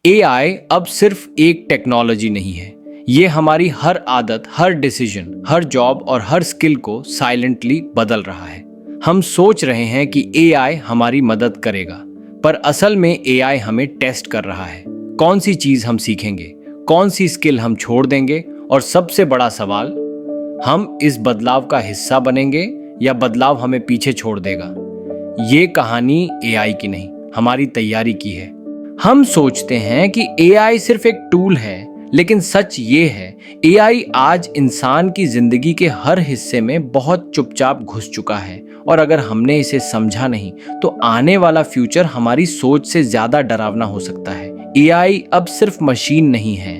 AI अब सिर्फ एक टेक्नोलॉजी नहीं है, ये हमारी हर आदत, हर डिसीजन, हर जॉब और हर स्किल को साइलेंटली बदल रहा है। हम सोच रहे हैं कि एआई हमारी मदद करेगा, पर असल में एआई हमें टेस्ट कर रहा है। कौन सी चीज हम सीखेंगे, कौन सी स्किल हम छोड़ देंगे, और सबसे बड़ा सवाल, हम इस बदलाव का हिस्सा बनेंगे या बदलाव हमें पीछे छोड़ देगा। ये कहानी एआई की नहीं, हमारी तैयारी की है। हम सोचते हैं कि एआई सिर्फ एक टूल है, लेकिन सच ये है, एआई आज इंसान की जिंदगी के हर हिस्से में बहुत चुपचाप घुस चुका है, और अगर हमने इसे समझा नहीं तो आने वाला फ्यूचर हमारी सोच से ज्यादा डरावना हो सकता है। एआई अब सिर्फ मशीन नहीं है,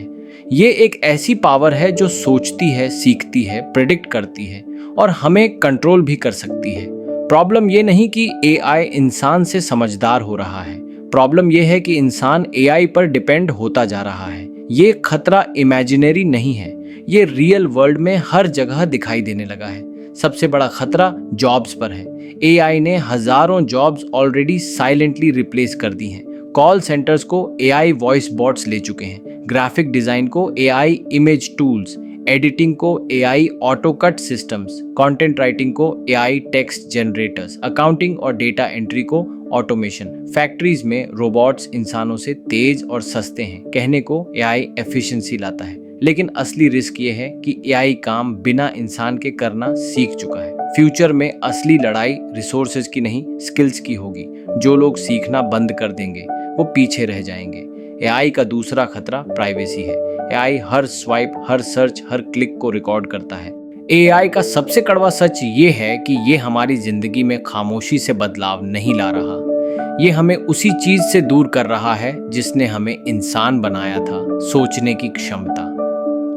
ये एक ऐसी पावर है जो सोचती है, सीखती है, प्रेडिक्ट करती है और हमें कंट्रोल भी कर सकती है। प्रॉब्लम ये नहीं कि एआई इंसान से समझदार हो रहा है, प्रॉब्लम यह है कि इंसान एआई पर डिपेंड होता जा रहा है। ये खतरा इमेजिनरी नहीं है, ये रियल वर्ल्ड में हर जगह दिखाई देने लगा है। सबसे बड़ा खतरा जॉब्स पर है। एआई ने हजारों जॉब्स ऑलरेडी साइलेंटली रिप्लेस कर दी हैं। कॉल सेंटर्स को एआई वॉइस बॉट्स ले चुके हैं, ग्राफिक डिजाइन को एआई इमेज टूल्स, एडिटिंग को AI auto cut systems, content writing को एआई टेक्स्ट जनरेटर्स, अकाउंटिंग और डेटा एंट्री को ऑटोमेशन। फैक्ट्रीज में रोबोट्स इंसानों से तेज और सस्ते हैं, कहने को एआई एफिशिएंसी लाता है, लेकिन असली रिस्क ये है कि एआई काम बिना इंसान के करना सीख चुका है। फ्यूचर में असली लड़ाई रिसोर्सेज की नहीं, स्किल्स की होगी। जो लोग सीखना बंद कर देंगे वो पीछे रह जाएंगे। एआई का दूसरा खतरा प्राइवेसी है। एआई हर स्वाइप, हर सर्च, हर क्लिक को रिकॉर्ड करता है। एआई का सबसे कड़वा सच ये है कि ये हमारी जिंदगी में खामोशी से बदलाव नहीं ला रहा, ये हमें उसी चीज से दूर कर रहा है जिसने हमें इंसान बनाया था, सोचने की क्षमता।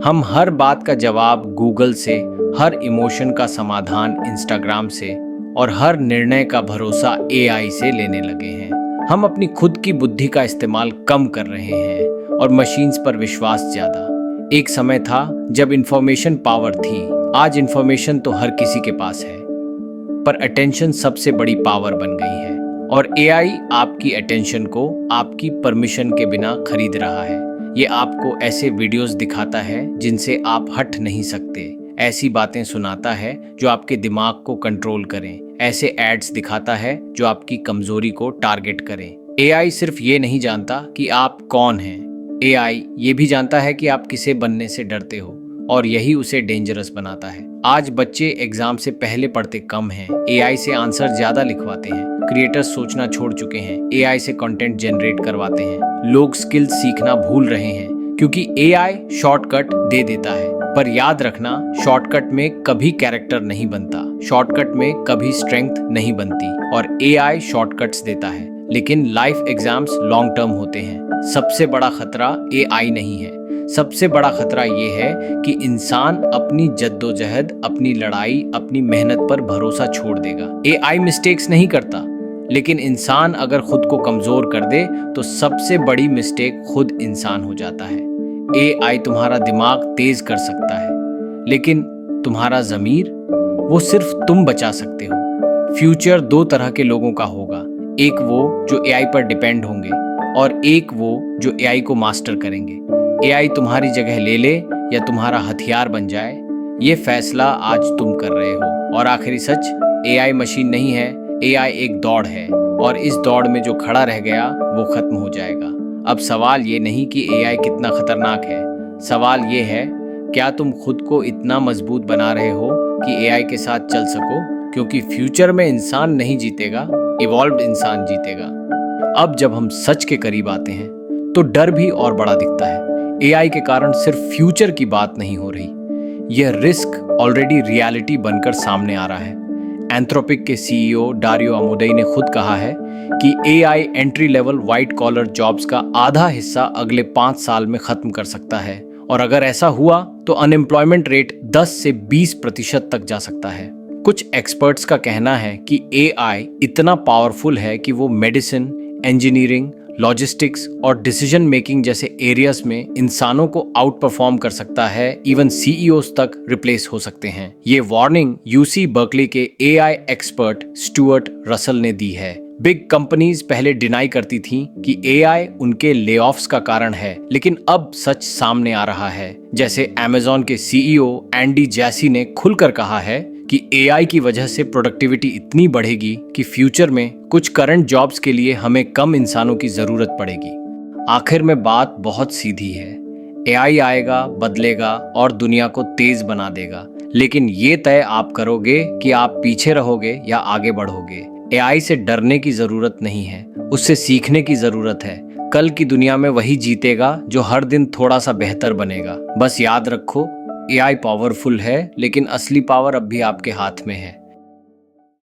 हम हर बात का जवाब गूगल से, हर इमोशन का समाधान इंस्टाग्राम से और हर निर्णय का भरोसा एआई से लेने लगे हैं। हम अपनी खुद की बुद्धि का इस्तेमाल कम कर रहे हैं और मशीन्स पर विश्वास ज्यादा। एक समय था जब इंफॉर्मेशन पावर थी, आज इंफॉर्मेशन तो हर किसी के पास है, पर अटेंशन सबसे बड़ी पावर बन गई है। और एआई आपकी अटेंशन को आपकी परमिशन के बिना खरीद रहा है। ये आपको ऐसे वीडियोस दिखाता है जिनसे आप हट नहीं सकते, ऐसी बातें सुनाता है जो आपके दिमाग को कंट्रोल करें, ऐसे एड्स दिखाता है जो आपकी कमजोरी को टारगेट करें। एआई सिर्फ ये नहीं जानता कि आप कौन हैं, एआई ये भी जानता है कि आप किसे बनने से डरते हो, और यही उसे डेंजरस बनाता है। आज बच्चे एग्जाम से पहले पढ़ते कम हैं, एआई से आंसर ज्यादा लिखवाते हैं। क्रिएटर्स सोचना छोड़ चुके हैं, एआई से कंटेंट जनरेट करवाते हैं। लोग स्किल्स सीखना भूल रहे हैं क्योंकि एआई शॉर्टकट दे देता है। पर याद रखना, शॉर्टकट में कभी कैरेक्टर नहीं बनता, शॉर्टकट में कभी स्ट्रेंथ नहीं बनती। और एआई शॉर्टकट्स देता है, लेकिन लाइफ एग्जाम्स लॉन्ग टर्म होते हैं। सबसे बड़ा खतरा एआई नहीं है, सबसे बड़ा खतरा ये है कि इंसान अपनी जद्दोजहद, अपनी लड़ाई, अपनी मेहनत पर भरोसा छोड़ देगा। एआई मिस्टेक्स नहीं करता, लेकिन इंसान अगर खुद को कमजोर कर दे तो सबसे बड़ी मिस्टेक खुद इंसान हो जाता है। एआई तुम्हारा दिमाग तेज कर सकता है, लेकिन तुम्हारा ज़मीर, वो सिर्फ तुम बचा सकते हो। फ्यूचर दो तरह के लोगों का होगा, एक वो जो एआई पर डिपेंड होंगे और एक वो जो एआई को मास्टर करेंगे। एआई तुम्हारी जगह ले ले या तुम्हारा हथियार बन जाए, ये फैसला आज तुम कर रहे हो। और आखिरी सच, एआई मशीन नहीं है, एआई एक दौड़ है, और इस दौड़ में जो खड़ा रह गया वो खत्म हो जाएगा। अब सवाल ये नहीं कि एआई कितना खतरनाक है, सवाल ये है, क्या तुम खुद को इतना मजबूत बना रहे हो कि एआई के साथ चल सको? क्योंकि फ्यूचर में इंसान नहीं जीतेगा, इवॉल्व्ड इंसान जीतेगा। अब जब हम सच के करीब आते हैं तो डर भी और बड़ा दिखता है। एआई के कारण सिर्फ फ्यूचर की बात नहीं हो रही, यह रिस्क ऑलरेडी रियलिटी बनकर सामने आ रहा है। एंथ्रोपिक के सीईओ डारियो अमोदई ने खुद कहा है कि AI entry level white collar jobs का आधा हिस्सा अगले 5 साल में खत्म कर सकता है, और अगर ऐसा हुआ तो अनएम्प्लॉयमेंट रेट 10 से 20% तक जा सकता है। कुछ एक्सपर्ट्स का कहना है कि एआई इतना पावरफुल है कि वो मेडिसिन, इंजीनियरिंग, लॉजिस्टिक्स और डिसीजन मेकिंग जैसे एरियाज में इंसानों को आउट परफॉर्म कर सकता है, इवन सीईओज तक रिप्लेस हो सकते हैं। ये वार्निंग यूसी बर्कली के एआई एक्सपर्ट स्टुअर्ट रसल ने दी है। बिग कंपनीज पहले डिनाई करती थीं कि एआई उनके लेऑफ्स का कारण है, लेकिन अब सच सामने आ रहा है। जैसे अमेज़न के सीईओ एंडी जैसी ने खुलकर कहा है कि एआई की वजह से प्रोडक्टिविटी इतनी बढ़ेगी कि फ्यूचर में कुछ करंट जॉब्स के लिए हमें कम इंसानों की जरूरत पड़ेगी। आखिर में बात बहुत सीधी है, एआई आएगा, बदलेगा और दुनिया को तेज बना देगा, लेकिन ये तय आप करोगे कि आप पीछे रहोगे या आगे बढ़ोगे। एआई से डरने की जरूरत नहीं है, उससे सीखने की जरूरत है। कल की दुनिया में वही जीतेगा जो हर दिन थोड़ा सा बेहतर बनेगा। बस याद रखो, एआई पावरफुल है, लेकिन असली पावर अब भी आपके हाथ में है।